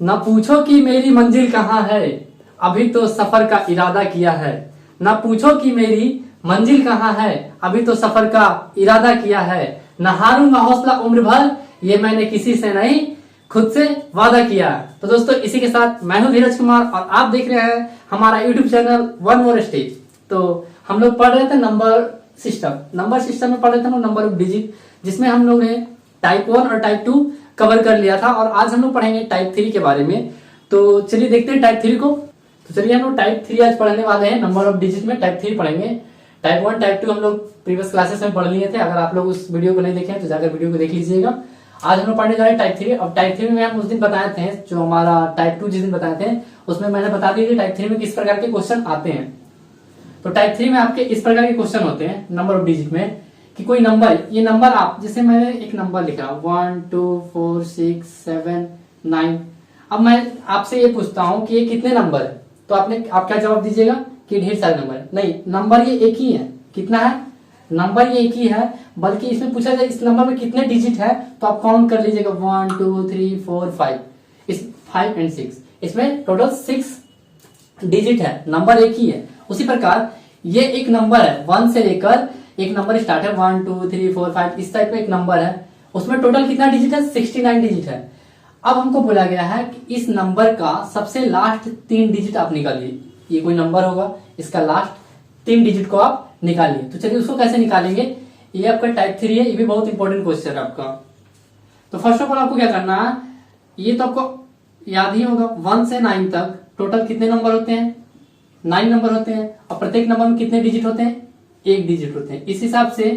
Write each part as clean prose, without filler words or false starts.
न पूछो कि मेरी मंजिल कहाँ है, अभी तो सफर का इरादा किया है। न पूछो कि मेरी मंजिल कहाँ है, अभी तो सफर का इरादा किया है। न हारूंगा हौसला उम्र भर, ये मैंने किसी से नहीं खुद से वादा किया। तो दोस्तों इसी के साथ मैं हूं धीरज कुमार और आप देख रहे हैं हमारा YouTube channel one more stage. तो हम लोग पढ़ रहे थे नंबर सिस्टम में पढ़ रहे थे नंबर ऑफ डिजिट, जिसमें हम लोग ने टाइप 1 और टाइप 2 कवर कर लिया था और आज हम लोग पढ़ेंगे टाइप 3 के बारे में। तो चलिए देखते हैं टाइप 3 को। तो चलिए हम लोग टाइप 3 आज पढ़ने वाले हैं। नंबर ऑफ डिजिट में टाइप 3 पढ़ेंगे। टाइप 1 टाइप 2 हम लोग प्रीवियस क्लासेस में पढ़ लिए थे। अगर आप लोग उस वीडियो को नहीं देखे हैं तो जाकर वीडियो को देख लीजिएगा। आज हम लोग पढ़ने जा रहे हैं टाइप 3। अब टाइप 3 में हम उस दिन बताए थे, जो हमारा टाइप 2 जिस दिन बताए थे उसमें मैंने बता दिया कि टाइप 3 में किस प्रकार के क्वेश्चन आते हैं। तो टाइप 3 में आपके इस प्रकार के क्वेश्चन होते हैं नंबर ऑफ डिजिट में, कि कोई नंबर, ये नंबर आप, जैसे मैंने एक नंबर लिखा 1 2 4 6 7 9। अब मैं आपसे ये पूछता हूं कि ये कितने नंबर है, तो आप क्या जवाब दीजिएगा कि ढेर सारे नंबर है। नहीं, नंबर ये एक ही है। कितना है? नंबर ये एक ही है, बल्कि इसमें पूछा जाए इस नंबर में कितने डिजिट है, तो आप काउंट कर लीजिएगा 1 2 3 4 5, इस 5 एंड 6, इसमें टोटल 6 डिजिट है। नंबर एक ही है। उसी प्रकार ये एक नंबर है, 1 से लेकर एक नंबर स्टार्ट है 1 2 3 4 5, इस टाइप का एक नंबर है। उसमें टोटल कितना डिजिट है? 69 डिजिट है। अब हमको बोला गया है कि इस नंबर का सबसे लास्ट 3 डिजिट आप निकालिए। ये कोई नंबर होगा, इसका लास्ट 3 डिजिट को आप निकालिए। तो चलिए उसको कैसे निकालेंगे। ये आपका टाइप 3 है, ये भी बहुत इंपॉर्टेंट क्वेश्चन है आपका। तो फर्स्ट ऑफ ऑल आपको क्या करना है, ये तो आपको याद ही होगा 1 से 9 तक टोटल कितने नंबर होते हैं? 9 नंबर होते हैं। और प्रत्येक नंबर में कितने डिजिट होते हैं? 1 डिजिट होते हैं। इस हिसाब से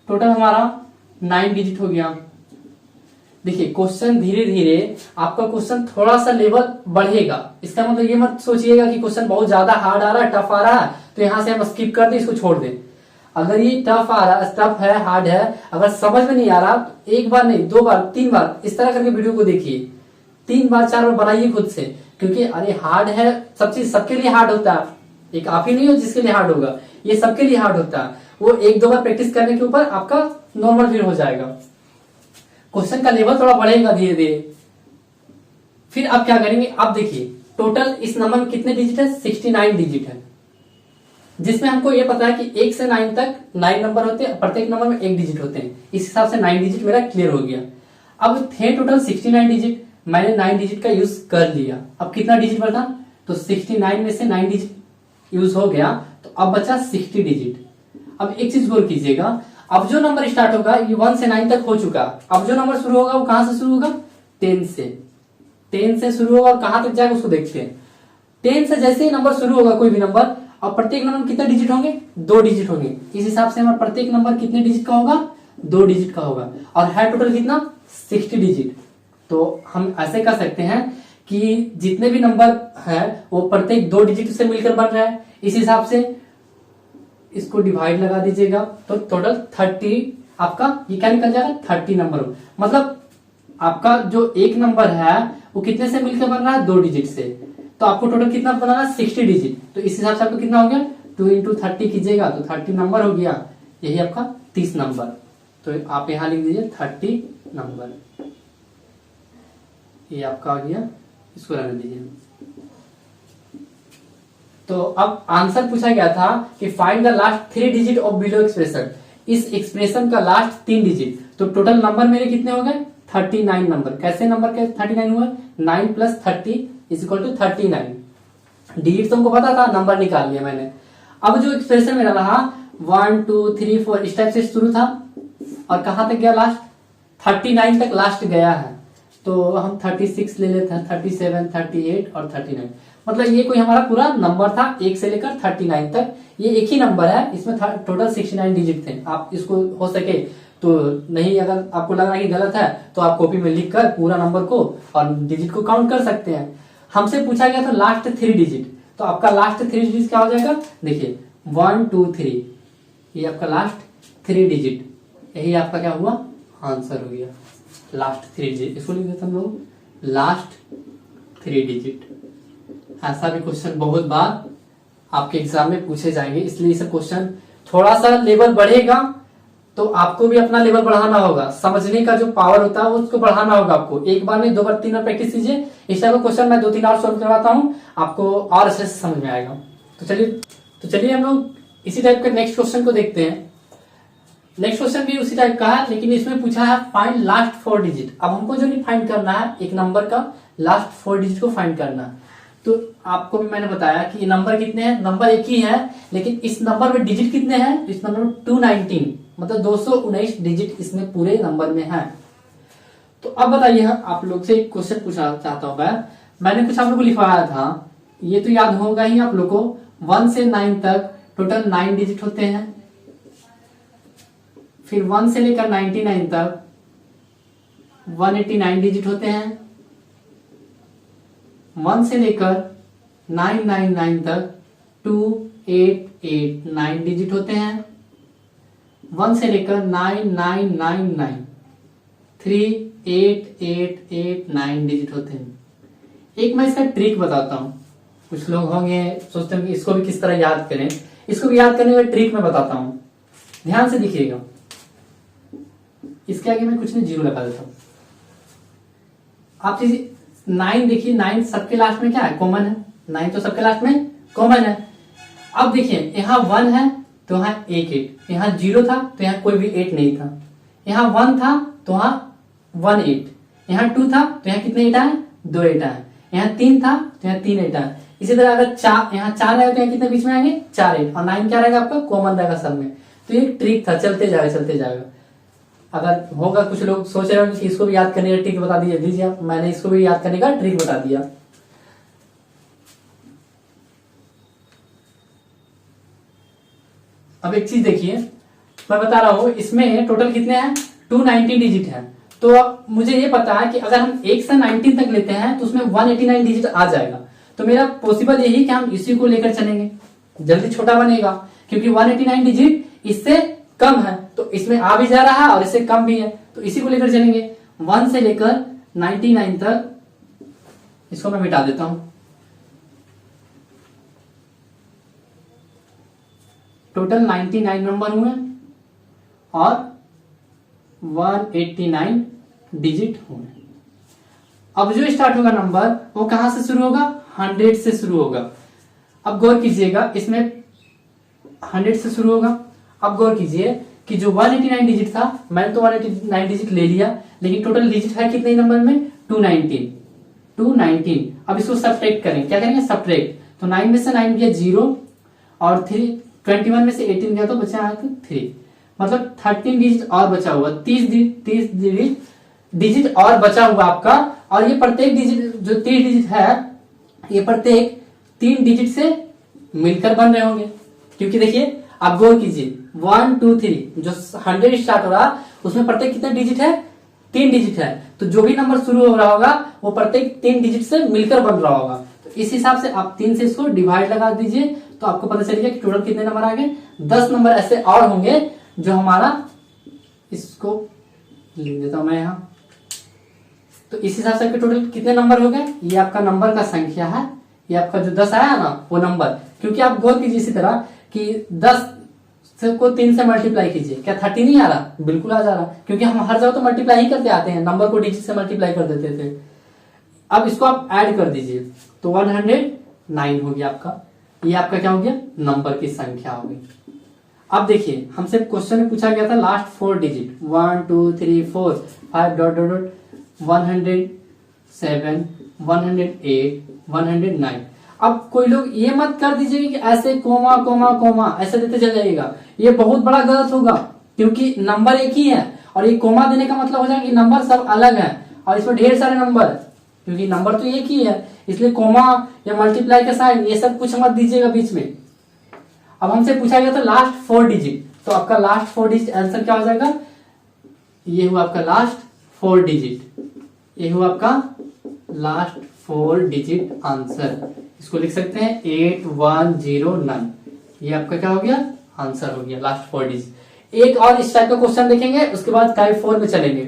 टोटल हमारा 9 डिजिट हो गया। देखिए क्वेश्चन धीरे धीरे आपका क्वेश्चन थोड़ा सा लेवल बढ़ेगा। इसका मतलब ये मत सोचिएगा कि क्वेश्चन बहुत ज्यादा हार्ड आ रहा है, टफ आ रहा है, तो यहां से हम स्किप कर दें, इसको छोड़ दें। अगर ये टफ आ रहा, टफ है, हार्ड है, अगर समझ में नहीं आ रहा तो एक बार नहीं, 2 बार 3 बार इस तरह करके वीडियो को देखिए। 3 बार 4 बार बनाइए खुद से, क्योंकि अरे हार्ड है, सब चीज सबके लिए हार्ड होता है। एक आप ही नहीं हो जिसके लिए हार्ड होगा, ये सबके लिए हार्ड होता है। वो 1-2 बार प्रैक्टिस करने के ऊपर आपका नॉर्मल फिर हो जाएगा। क्वेश्चन का लेवल थोड़ा बढ़ेगा धीरे धीरे। फिर आप क्या करेंगे, आप देखिए टोटल इस नंबर में कितने डिजिट है? 69 डिजिट है, जिसमें हमको ये पता है कि 1 से 9 तक 9 नंबर होते हैं, प्रत्येक नंबर में 1 डिजिट होते हैं। इस हिसाब से 9 डिजिट मेरा क्लियर हो गया। अब थे टोटल 69 डिजिट, मैंने 9 डिजिट का यूज कर लिया। अब कितना डिजिट बचा? तो 69 में से 9 डिजिट यूज हो गया, तो अब बचा 60 डिजिट। अब एक चीज गौर कीजिएगा, अब जो नंबर स्टार्ट होगा ये 1 से 9 तक हो चुका। अब जो नंबर शुरू होगा वो कहां से शुरू होगा? 10 से। 10 से शुरू होगा और कहां तक जाएगा उसको देखते हैं। 10 से जैसे ही नंबर शुरू होगा कोई भी नंबर, और प्रत्येक नंबर में कितने डिजिट होंगे? 2 डिजिट होंगे। इस हिसाब से हमारा प्रत्येक नंबर कितने डिजिट का होगा? 2 डिजिट का होगा। और है टोटल कितना? 60 डिजिट। तो हम ऐसे कर सकते हैं कि जितने भी नंबर है वो प्रत्येक 2 डिजिट से मिलकर बन रहा है। इस हिसाब से इसको डिवाइड लगा दीजिएगा, तो टोटल 30 आपका ये क्या निकल जाएगा? 30 नंबर। मतलब आपका जो एक नंबर है वो कितने से मिलकर बन रहा है? 2 डिजिट से। तो आपको टोटल कितना बनाना है? 60 डिजिट। तो इस हिसाब से आपको कितना हो गया? 2 इंटू 30 कीजिएगा तो 30 नंबर हो गया। यही आपका 30 नंबर। तो आप यहां लिख दीजिए 30 नंबर। ये आपका आ गया, इसको रहने दीजिए। तो अब आंसर पूछा गया था कि find the last 3 digit of below expression. इस एक्सप्रेशन का लास्ट 3 डिजिट। तो टोटल नंबर मेरे कितने हो गए? 39 नंबर। कैसे नंबर के 39 हुए? 9 + 30 = 39। डिजिट तो हमको पता था, नंबर निकाल लिया मैंने। अब जो एक्सप्रेशन मेरा रहा 1 2 3 4 इस टाइप से शुरू था और कहां तक गया? लास्ट 39 तक लास्ट गया है। तो हम 36 ले लेते हैं, 37 38 और 39। मतलब ये कोई हमारा पूरा नंबर था 1 से लेकर 39 तक। ये एक ही नंबर है, इसमें टोटल 69 डिजिट थे। आप इसको हो सके तो नहीं, अगर आपको लग रहा है कि गलत है तो आप कॉपी में लिखकर पूरा नंबर को और डिजिट को काउंट कर सकते हैं। हमसे पूछा गया था लास्ट 3 डिजिट, तो आपका लास्ट 3 डिजिट क्या हो जाएगा? देखिए 1 2 3, ये आपका लास्ट 3 डिजिट, यही आपका क्या हुआ? आंसर हो गया। लास्ट 3 डिजिट, इसको लिख देते हम लोग लास्ट 3 डिजिट। ऐसा भी क्वेश्चन बहुत बार आपके एग्जाम में पूछे जाएंगे, इसलिए इसे क्वेश्चन थोड़ा सा लेवल बढ़ेगा तो आपको भी अपना लेवल बढ़ाना होगा, समझने का जो पावर होता है उसको बढ़ाना होगा आपको। एक बार नहीं, 2 बार 3 बार प्रैक्टिस कीजिए। इस टाइप का क्वेश्चन मैं 2-3 और सॉल्व करवाता हूँ, आपको और अच्छे से समझ में आएगा। तो चलिए हम लोग इसी टाइप के नेक्स्ट क्वेश्चन को देखते हैं। नेक्स्ट क्वेश्चन भी उसी टाइप का है, लेकिन इसमें पूछा है फाइंड लास्ट 4 डिजिट। अब हमको जो नहीं फाइंड करना है, एक नंबर का लास्ट 4 डिजिट को फाइंड करना है। तो आपको भी मैंने बताया कि नंबर कितने हैं, नंबर एक ही है, लेकिन इस नंबर में डिजिट कितने हैं, इस नंबर में 219 मतलब 219 डिजिट इसमें पूरे नंबर में है। तो अब बताइए, आप लोग से एक क्वेश्चन पूछना चाहता हूं मैंने कुछ आप लोग को लिखवाया था, ये तो याद होगा ही आप लोग को। 1 से 9 तक टोटल 9 डिजिट होते हैं, फिर 1 से लेकर 99 तक 189 डिजिट होते हैं, 1 से लेकर 999 तक 2889 डिजिट होते हैं, 1 से लेकर 9999 38889 डिजिट होते हैं। एक मैं इसका ट्रिक बताता हूं। कुछ लोग होंगे सोचते हैं कि इसको भी किस तरह याद करें, इसको भी याद करने का ट्रिक मैं बताता हूं, ध्यान से देखिएगा। इसके आगे मैं कुछ नहीं, 0 लगा देता हूं। आप चीज 9 देखिए, 9 सबके लास्ट में क्या है, कॉमन है। 9 तो सबके लास्ट में कॉमन है। अब देखिए यहाँ 1 है तो यहाँ 1 यहाँ 0 था तो यहाँ कोई भी 8 नहीं था, यहाँ 1 था तो यहाँ 1 8, यहाँ 2 था तो यहाँ कितने 8 आए, 2 8 आए, यहाँ 3 था तो यहाँ 3 8 आए। इसी तरह अगर यहाँ 4 आएगा तो यहाँ कितने बीच में आएंगे, 4 8, और 9 क्या रहेगा आपका, कॉमन रहेगा सब में। तो ये ट्रिक था, चलते जाएगा। अगर होगा कुछ लोग सोच रहे हो कि इसको भी याद करने का ट्रिक बता दीजिए आप, मैंने इसको भी याद करने का ट्रिक बता दिया। अब एक चीज देखिए, मैं बता रहा हूं इसमें टोटल कितने हैं, 290 डिजिट है। तो अब मुझे ये पता है कि अगर हम 1 से 19 तक लेते हैं तो उसमें 189 डिजिट आ जाएगा। तो मेरा पॉसिबल यही कि हम इसी को लेकर चलेंगे, जल्दी छोटा बनेगा, क्योंकि 189 डिजिट इससे कम है तो इसमें आ भी जा रहा है और इससे कम भी है, तो इसी को लेकर चलेंगे। 1 से लेकर 99 तक, इसको मैं मिटा देता हूं। टोटल 99 नंबर हुए और 189 डिजिट हुए। अब जो स्टार्ट होगा नंबर वो कहां से शुरू होगा, 100 से शुरू होगा। अब गौर कीजिएगा, इसमें 100 से शुरू होगा। अब गौर कीजिए कि जो 189 डिजिट था, मैंने तो 189 डिजिट ले लिया, लेकिन टोटल डिजिट है कितने नंबर में, 219। अब इसको सब्ट्रैक्ट करें, क्या करेंगे, सब्ट्रैक्ट। तो 9 में से 9 गया 0 और 21 में से 18 गया तो बचा है 3, मतलब 13 डिजिट और बचा हुआ, 30 डिजिट और बचा हुआ आपका। और ये प्रत्येक डिजिट जो 30 डिजिट है, ये प्रत्येक 3 डिजिट से मिलकर बन रहे होंगे, क्योंकि देखिए आप गौर कीजिए 1 2 3 जो 100 स्टार्ट हो रहा उसमें प्रत्येक कितने डिजिट है, 3 डिजिट है। तो जो भी नंबर शुरू हो रहा होगा वो प्रत्येक 3 डिजिट से मिलकर बन रहा होगा। तो इस हिसाब से आप 3 से इसको डिवाइड लगा दीजिए तो आपको पता चलेगा कि टोटल कितने नंबर आ गए। 10 नंबर ऐसे और होंगे जो हमारा, इसको लिख देता हूं मैं यहाँ। तो इस हिसाब से टोटल कितने नंबर हो गए, ये आपका नंबर का संख्या है, ये आपका जो 10 आया ना वो नंबर। क्योंकि आप गौर कीजिए इसी तरह कि 10 को 3 से मल्टीप्लाई कीजिए, क्या 30 नहीं आ रहा, बिल्कुल आ जा रहा, क्योंकि हम हर जगह तो मल्टीप्लाई ही करते आते हैं, नंबर को डिजिट से मल्टीप्लाई कर देते थे। अब इसको आप ऐड कर दीजिए तो 109 हो गया आपका, ये आपका क्या हो गया, नंबर की संख्या हो गई। अब देखिए हमसे क्वेश्चन में पूछा गया था last 4 digit, 1 2 3 4 5 dot dot dot 107 108 109। अब कोई लोग ये मत कर दीजिए कि ऐसे कोमा कोमा कोमा ऐसे देते चल जाइएगा, ये बहुत बड़ा गलत होगा, क्योंकि नंबर एक ही है और ये कोमा देने का मतलब हो जाएगा कि नंबर सब अलग है और इसमें ढेर सारे नंबर, क्योंकि नंबर तो एक ही है, इसलिए कोमा या मल्टीप्लाई का साइन ये सब कुछ मत दीजिएगा बीच में। अब हमसे पूछा गया था लास्ट 4 डिजिट, तो आपका लास्ट 4 डिजिट आंसर क्या हो जाएगा, ये हुआ आपका लास्ट 4 डिजिट, ये हुआ आपका लास्ट 4 डिजिट आंसर। इसको लिख सकते हैं 8109, ये आपका क्या हो गया, आंसर हो गया लास्ट 4 डिजिट। एक और इस टाइप का क्वेश्चन देखेंगे, उसके बाद टाइप 4 में चलेंगे।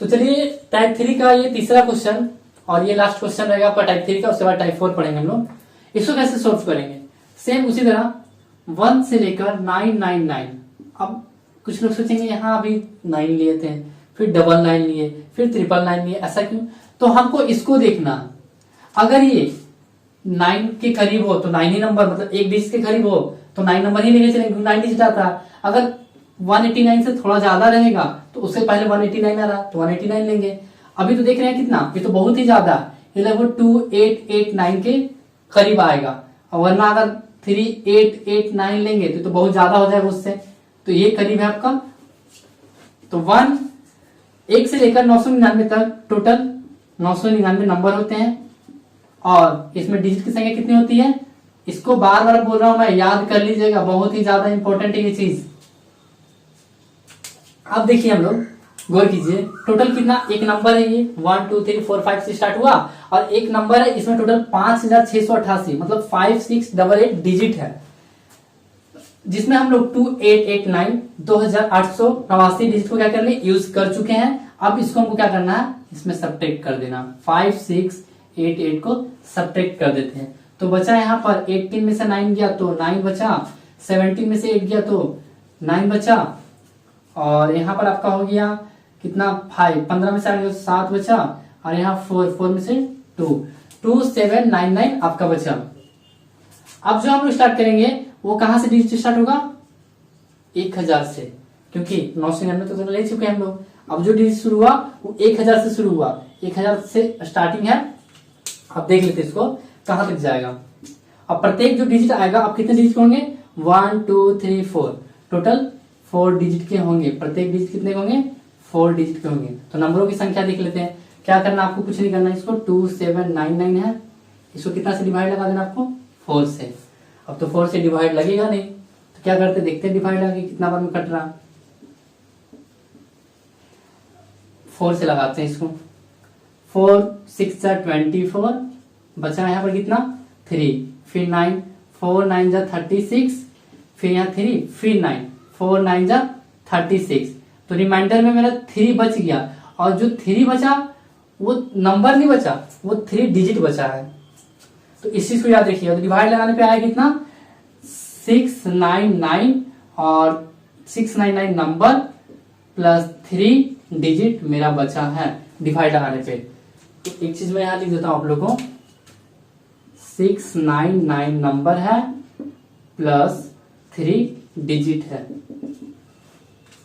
तो चलिए टाइप 3 का ये तीसरा क्वेश्चन और ये लास्ट क्वेश्चन रहेगा आपका टाइप 3 का, उसके बाद टाइप 4 पढ़ेंगे हम लोग। इसको कैसे सॉल्व करेंगे, सेम उसी तरह 1 से लेकर 999। अब कुछ लोग सोचेंगे यहाँ अभी 9 लिए थे, फिर 99 लिए, फिर 999 लिए, ऐसा क्यों? तो हमको इसको देखना, अगर ये 9 के करीब हो तो 9 ही नंबर, मतलब एक डिजिट के करीब हो तो 9 नंबर ही लेके चलेंगे, 9 डिजिट आता है। अगर 189 से थोड़ा ज्यादा रहेगा तो उससे पहले 189 आ रहा तो 189 लेंगे। अभी तो देख रहे हैं कितना, ये तो बहुत ही ज्यादा, ये लगभग 2889 के करीब आएगा, और वरना अगर 3889 लेंगे तो बहुत ज्यादा हो जाएगा उससे, तो ये करीब है आपका। तो 1 से लेकर 999 तक टोटल 999 नंबर होते हैं, और इसमें डिजिट की संख्या कितनी होती है, इसको बार बार बोल रहा हूं मैं, याद कर लीजिएगा, बहुत ही ज्यादा इंपॉर्टेंट है ये चीज। अब देखिए हम लोग गौर कीजिए, टोटल कितना, एक नंबर है ये 1 2 3 4 5 से स्टार्ट हुआ, और एक नंबर है, इसमें टोटल 5688 मतलब 5688 डिजिट है, जिसमें हम लोग 2889 2889 डिजिट को क्या कर ले, यूज कर चुके हैं। अब इसको हमको क्या करना है, इसमें सब्ट्रैक्ट कर देना, 5688 को सब्ट्रैक्ट कर देते हैं। तो बचा यहाँ पर 18 में से 9 गया तो 9 बचा, 17 में से 8 गया तो 9 बचा, और यहाँ पर आपका हो गया कितना 5, 15 में से 8 गया 7 बचा, और यहाँ 4 में से 2, 2799 आपका बचा। अब जो हम लोग स्टार्ट करेंगे वो कहां से डिजिट स्टार्ट होगा, 1000 से, क्योंकि 999 तो ले चुके हैं हम लोग। अब जो डिजिट शुरू हुआ वो 1000 से शुरू हुआ, 1000 से स्टार्टिंग है। अब देख लेते इसको कहां तक जाएगा। अब प्रत्येक जो डिजिट आएगा, अब कितने डिजिट होंगे, 1 2 3 4, टोटल 4 डिजिट के होंगे। प्रत्येक डिजिट कितने होंगे, 4 डिजिट के होंगे। तो नंबरों की संख्या देख लेते हैं। क्या करना, आपको कुछ नहीं करना, इसको 2799 है, इसको कितना से डिवाइड लगा देना आपको, 4 से। अब तो 4 से डिवाइड लगेगा नहीं, तो क्या करते देखते हैं डिवाइड लगे कितना बार में कट रहा, 4 से लगाते हैं इसको, 4 6 24, बचा यहाँ पर कितना 3, फिर 9, 4 9 जा 36, फिर यहाँ 3, फिर 9, 4 9 जा 36, तो रिमाइंडर में मेरा 3 बच गया, और जो 3 बचा वो नंबर नहीं बचा, वो 3 डिजिट बचा है। तो इस चीज को याद रखिएगा। तो डिवाइड लगाने पे आया कितना 699, और 699 नंबर प्लस 3 डिजिट मेरा बचा है डिवाइड लगाने पे। तो एक चीज मैं यहां लिख देता हूं आप लोगों को, 699 नंबर है प्लस 3 डिजिट है।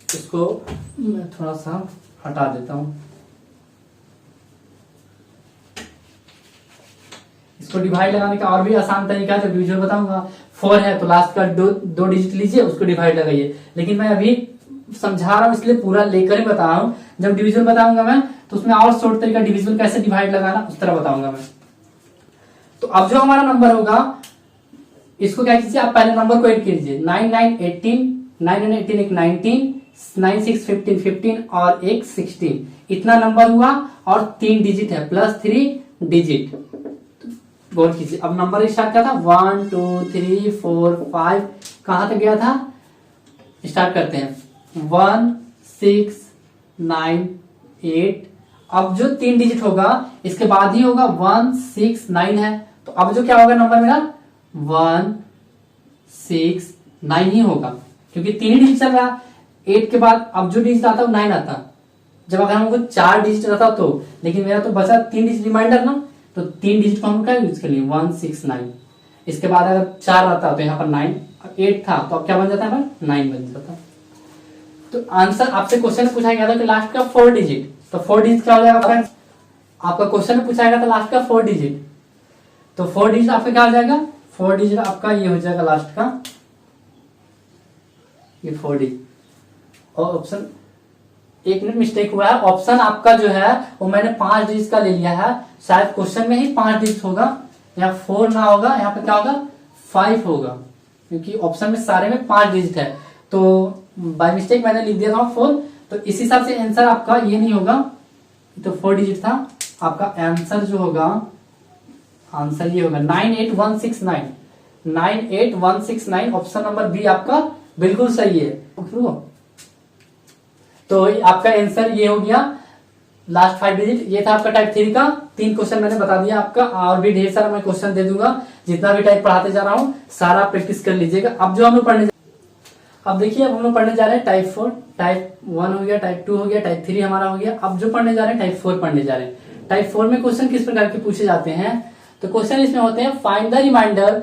इसको मैं थोड़ा सा हटा देता हूं, इसको डिवाइड लगाने का और भी आसान तरीका है, तो डिविजन बताऊंगा। 4 है तो लास्ट का दो डिजिट लीजिए, उसको डिवाइड लगाइए, लेकिन मैं अभी समझा रहा हूं इसलिए पूरा लेकर ही बता रहा हूं। जब डिवीजन बताऊंगा मैं तो उसमें और शॉर्ट तरीका, डिवीजन कैसे डिवाइड लगाना उस तरह बताऊंगा मैं। तो अब जो हमारा नंबर होगा, इसको क्या कीजिए, आप पहले नंबर को ऐड कीजिए, 9 9 18, 9 9 18 एक 19, 9 6 15 15 और एक 16, इतना नंबर हुआ, और 3 डिजिट है प्लस 3 डिजिट। गौर कीजिए, अब नंबर स्टार्ट क्या था, 1 2 3 4 5, कहां तक गया था, स्टार्ट करते हैं 1 6 9 8। अब जो 3 डिजिट होगा इसके बाद ही होगा 1 6 9 है, तो अब जो क्या होगा नंबर मेरा 1 6 9 ही होगा, क्योंकि 3 डिजिट चल रहा। 8 के बाद अब जो डिजिट आता है 9 आता, जब अगर हमको 4 डिजिट रहता तो, लेकिन मेरा तो बचा 3 डिजिट रिमाइंडर ना, तो 3 डिजिट को हम क्या यूज कर लिए 1 6 9। इसके बाद अगर 4 आता तो यहाँ पर 9, 8 था तो अब क्या बन जाता है, 9 बन जाता। तो आंसर आपसे क्वेश्चन पूछा गया था कि लास्ट का 4 डिजिट, तो 4 डिजिट क्या हो जाएगा फ्रेंड्स, आपका क्वेश्चन पूछा गया था लास्ट का 4 डिजिट, तो 4 डिजिट आपका क्या हो जाएगा, 4 डिजिट आपका ये हो जाएगा लास्ट का, ये 4 डिजिट। और ऑप्शन, एक मिनट मिस्टेक हुआ है, ऑप्शन आपका जो है वो मैंने 5 डिजिट का ले लिया है, शायद क्वेश्चन में ही 5 डिजिट होगा, यहाँ 4 ना होगा, यहाँ पे क्या होगा 5 होगा, क्योंकि ऑप्शन में सारे में 5 डिजिट है, तो बाय मिस्टेक मैंने लिख दिया था 4, तो इस हिसाब से आंसर आपका ये नहीं होगा, तो 4 डिजिट था आपका। आंसर जो होगा, आंसर ये होगा 98169, 98169, ऑप्शन नंबर बी आपका बिल्कुल सही है। तो आपका आंसर ये हो गया, लास्ट 5 डिजिट। ये था आपका टाइप 3 का, 3 क्वेश्चन मैंने बता दिया आपका, और भी ढेर सारा मैं क्वेश्चन दे दूंगा, जितना भी टाइप पढ़ाते जा रहा हूं सारा प्रैक्टिस कर लीजिएगा। अब जो हम लोग पढ़ने, अब देखिए, अब हम लोग पढ़ने जा रहे हैं टाइप 4। टाइप 1 हो गया, टाइप 2 हो गया, टाइप 3 हमारा हो गया। अब जो पढ़ने जा रहे हैं टाइप 4 पढ़ने जा रहे हैं। टाइप 4 में क्वेश्चन किस प्रकार के पूछे जाते हैं, तो क्वेश्चन इसमें होते हैं फाइंड द रिमाइंडर।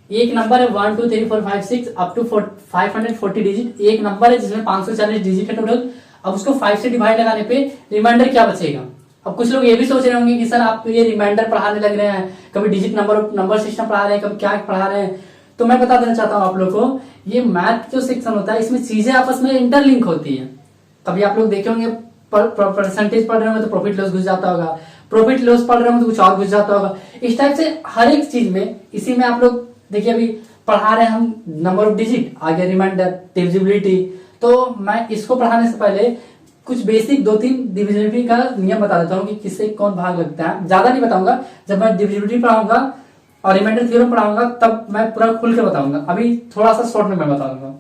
एक नंबर है 1 2 3 4 5 6 अप टू 540 डिजिट। एक नंबर है जिसमें 540 डिजिट है टोटल। अब उसको 5 से डिवाइड लगाने पे रिमाइंडर क्या बचेगा। अब कुछ लोग ये भी सोच रहे होंगे कि सर आप तो ये रिमाइंडर पढ़ाने लग रहे हैं, कभी डिजिट नंबर सिस्टम पढ़ा रहे हैं, कभी क्या पढ़ा रहे हैं। तो मैं बता देना चाहता हूँ आप लोग को, ये मैथ जो सेक्शन होता है इसमें चीजें आपस में इंटरलिंक होती है। कभी आप लोग देखे होंगे परसेंटेज पढ़ रहे होंगे तो प्रॉफिट लॉस घुस जाता होगा, प्रॉफिट लॉस पढ़ रहे होंगे तो कुछ और घुस जाता होगा। इस टाइप से हर एक चीज में, इसी में आप लोग देखिए अभी पढ़ा रहे हैं हम नंबर ऑफ डिजिट, आगे रिमाइंडर, डिविजिबिलिटी। तो मैं इसको पढ़ाने से पहले कुछ बेसिक 2-3 डिविजिबिलिटी का नियम बता देता हूँ कि किससे कौन भाग लगता है। ज्यादा नहीं बताऊंगा, जब मैं डिविजिबिलिटी पढ़ाऊंगा और रिमाइंडर थ्योरम पढ़ाऊंगा तब मैं पूरा खुल के बताऊंगा। अभी थोड़ा सा शॉर्ट में मैं बता दूंगा।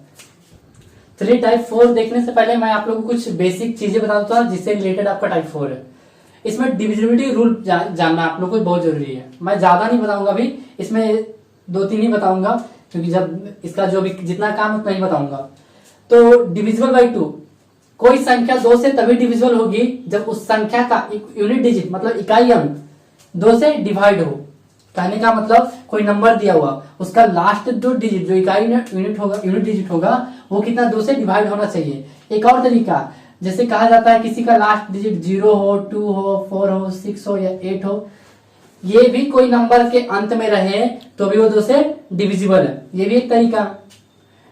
चलिए, टाइप 4 देखने से पहले मैं आप लोगों को कुछ बेसिक चीजें बता देता हूँ जिससे रिलेटेड आपका टाइप 4 है। इसमें डिविजिबिलिटी रूल जानना आप लोगों को बहुत जरूरी है। मैं ज्यादा नहीं बताऊंगा, अभी इसमें 2-3 ही बताऊंगा क्योंकि जब इसका जो भी जितना काम उतना ही बताऊंगा। तो डिविजिबल बाई 2, कोई संख्या 2 से तभी डिविजिबल होगी जब उस संख्या का यूनिट डिजिट मतलब इकाई अंक 2 से डिवाइड हो। कहने का मतलब कोई नंबर दिया हुआ, उसका लास्ट जो डिजिट, जो इकाई यूनिट होगा, यूनिट डिजिट होगा, वो कितना 2 से डिवाइड होना चाहिए। एक और तरीका, जैसे कहा जाता है किसी का लास्ट डिजिट 0 हो, 2 हो, 4 हो, 6 हो या 8 हो, ये भी कोई नंबर के अंत में रहे तो भी वो 2 से डिविजिबल है। ये भी एक तरीका।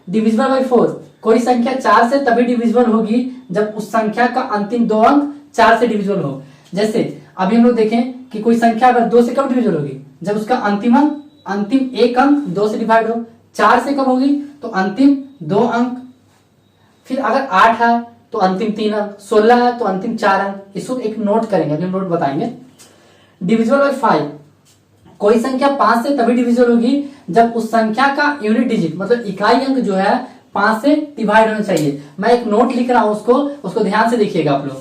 डिविजिबल बाई 4, कोई संख्या 4 से तभी डिविजिबल होगी जब उस संख्या का अंतिम 2 अंक 4 से डिविजिबल हो। जैसे अभी हम लोग देखें कि कोई संख्या अगर 2 से कब डिविजिबल होगी, जब उसका अंतिम एक अंक 2 से डिवाइड हो। 4 से कब होगी, तो अंतिम 2 अंक। फिर अगर 8 है तो अंतिम 3 अंक, 16 है तो अंतिम 4 अंक। इसको एक नोट करेंगे, अभी हम नोट बताएंगे। डिविजिबल बाई 5, कोई संख्या 5 से तभी डिविजिबल होगी जब उस संख्या का यूनिट डिजिट मतलब इकाई अंक जो है 5 से डिवाइड होना चाहिए। मैं एक नोट लिख रहा हूं, उसको ध्यान से देखिएगा आप लोग।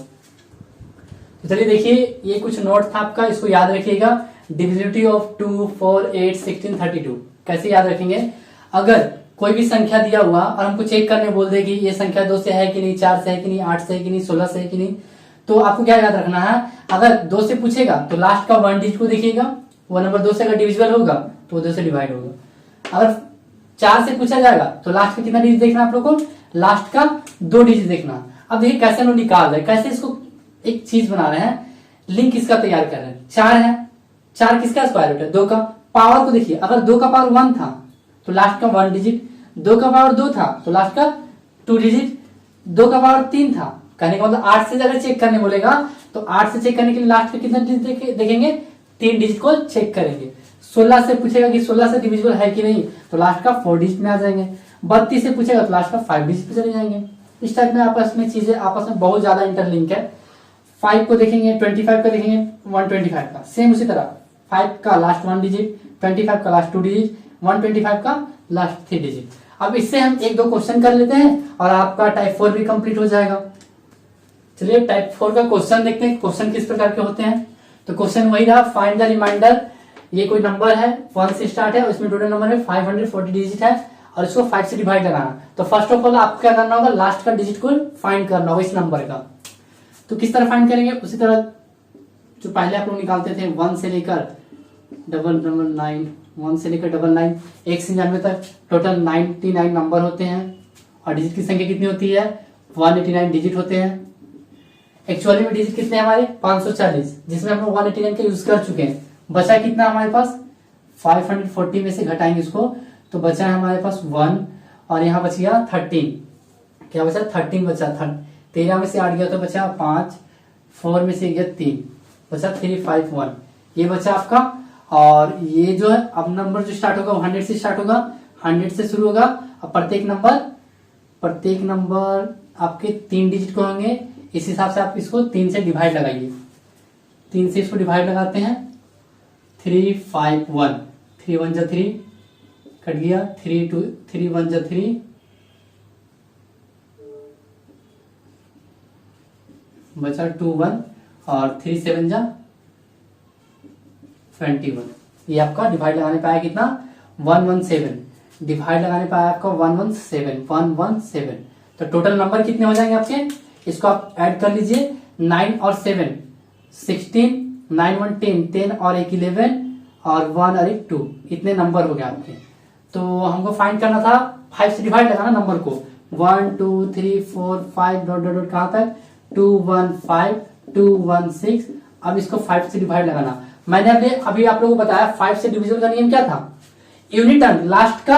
तो चलिए देखिए, ये कुछ नोट था आपका, इसको याद रखिएगा। डिविजिबिलिटी ऑफ 2, 4, 8, 16, 32 कैसे याद रखेंगे। अगर कोई भी संख्या दिया हुआ और हमको चेक करने बोल दे कि ये संख्या 2 से है कि नहीं, 4 से है कि नहीं, 8 से है कि नहीं, 16 से है कि नहीं, तो आपको क्या याद रखना है। अगर 2 से पूछेगा तो लास्ट का 1 डिजिट को देखिएगा, वो नंबर 2 से अगर डिविजिबल होगा तो 2 से डिवाइड होगा। अगर 4 से पूछा जाएगा तो लास्ट में कितना डिजिट देखना आप लोग को, लास्ट का 2 डिजिट देखना। अब देखिए कैसे हम लोग निकाल रहे हैं, कैसे इसको एक चीज बना रहे हैं, लिंक इसका तैयार कर रहे हैं। 4 है, 4 किसका स्क्वायर रूट है, 2 का। पावर को देखिए, अगर 2 का पावर 1 था तो लास्ट का 1 डिजिट, 2 का पावर 2 था तो लास्ट का 2 डिजिट, 2 का पावर 3 था। कहने का मतलब 8 से अगर चेक करने बोलेगा तो 8 से चेक करने के लिए लास्ट का कितना डिजिट देखेंगे, 3 डिजिट को चेक करेंगे। 16 से पूछेगा कि 16 से डिविजिबल है कि नहीं, तो लास्ट का 4 डिजिट में आ जाएंगे। 32 से पूछेगा तो लास्ट का 5 डिजिट पे चले जाएंगे। इस टाइप में आपस में चीजें आपस में बहुत ज्यादा इंटरलिंक है। 5 को देखेंगे, 25 का देखेंगे, 125 का सेम उसी तरह। 5 का लास्ट 1 डिजिट, 25 का लास्ट 2 डिजिट, 125 का लास्ट 3 डिजिट। अब इससे हम 1-2 क्वेश्चन कर लेते हैं और आपका टाइप 4 भी कंप्लीट हो जाएगा। चलिए टाइप 4 का क्वेश्चन देखते हैं, क्वेश्चन किस प्रकार के होते हैं। तो क्वेश्चन वही रहा, फाइंड द रिमाइंडर। ये कोई नंबर है 1 से स्टार्ट है, उसमें टोटल नंबर है 540 डिजिट है और इसको 5 से डिवाइड कराना। तो फर्स्ट ऑफ ऑल आपको क्या करना होगा, लास्ट का डिजिट को फाइंड करना होगा इस नंबर का। तो किस तरह फाइंड करेंगे, उसी तरह जो पहले आप लोग निकालते थे 1 से लेकर 999, 1 से लेकर 99, 1 से 99 तक टोटल 99 नंबर होते हैं और डिजिट की संख्या कितनी होती है, 189 डिजिट होते हैं। एक्चुअली में डिजिट कितने हैं हमारे, 540, जिसमें हम लोग 189 का यूज कर चुके हैं। बचा कितना हमारे पास, 540 में से घटाएंगे इसको तो बचा है हमारे पास 1 और यहाँ बच गया 13। क्या बचा, 13 बचा। 13 में से 8 गया तो बचा 5, 4 में से गया 3, बचा 351, ये बचा आपका। और ये जो है अब नंबर जो स्टार्ट होगा वो 100 से स्टार्ट होगा, 100 से शुरू होगा। अब प्रत्येक नंबर आपके 3 डिजिट को होंगे, इस हिसाब से आप इसको 3 से डिवाइड लगाइए। 3 से इसको डिवाइड लगाते हैं, 351, 3 1 जा 3 कट गया, 3 1 जा 3 बचा 2 1 और 3 7 जा 21। ये आपका डिवाइड लगाने पे आया कितना, 117। डिवाइड लगाने पर आया आपका 117। तो टोटल नंबर कितने हो जाएंगे आपके, इसको आप ऐड कर लीजिए। 9 और 7 16, 9 1 10, 10 और 1 11 और 1 और 1 2, इतने नंबर हो गए आपके। तो हमको फाइंड करना था 5 से डिवाइड लगाना नंबर को। 1 2 3 4 5 डॉट डॉट डॉट कहाँ तक 2 1 5 2 1 6। अब इसको 5 से डिवाइड लगाना। मैंने अभी आप लोगों को बताया 5 से डिविजन का नियम क्या था, यूनिटन लास्ट का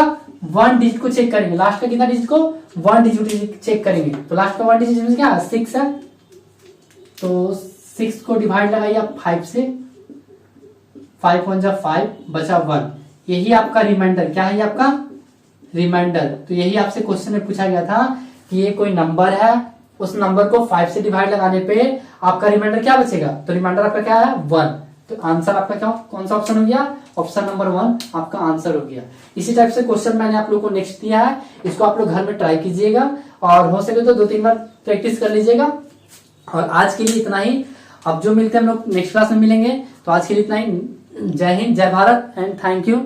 1 डिजिट को चेक करेंगे। लास्ट का कितना डिजिट को 1 डिजिट चेक करेंगे। तो लास्ट का 1 डिजिट क्या है 6 है। तो 6 को डिवाइड लगाइए आप 5 से, 5 1 जा 5 बचा 1। यही आपका रिमाइंडर, क्या है ये आपका रिमाइंडर। तो यही आपसे क्वेश्चन में पूछा गया था कि ये कोई नंबर है, उस नंबर को 5 से डिवाइड लगाने पे आपका रिमाइंडर क्या बचेगा। तो रिमाइंडर आपका क्या है 1। तो आंसर आपका क्या, कौन सा ऑप्शन हो गया, ऑप्शन नंबर 1 आपका आंसर हो गया। इसी टाइप से क्वेश्चन मैंने आप लोगों को नेक्स्ट दिया है, इसको आप लोग घर में ट्राई कीजिएगा और हो सके तो 2-3 बार प्रैक्टिस कर लीजिएगा। और आज के लिए इतना ही। अब जो मिलते हैं हम लोग नेक्स्ट क्लास में मिलेंगे। तो आज के लिए इतना ही। जय हिंद, जय भारत एंड थैंक यू।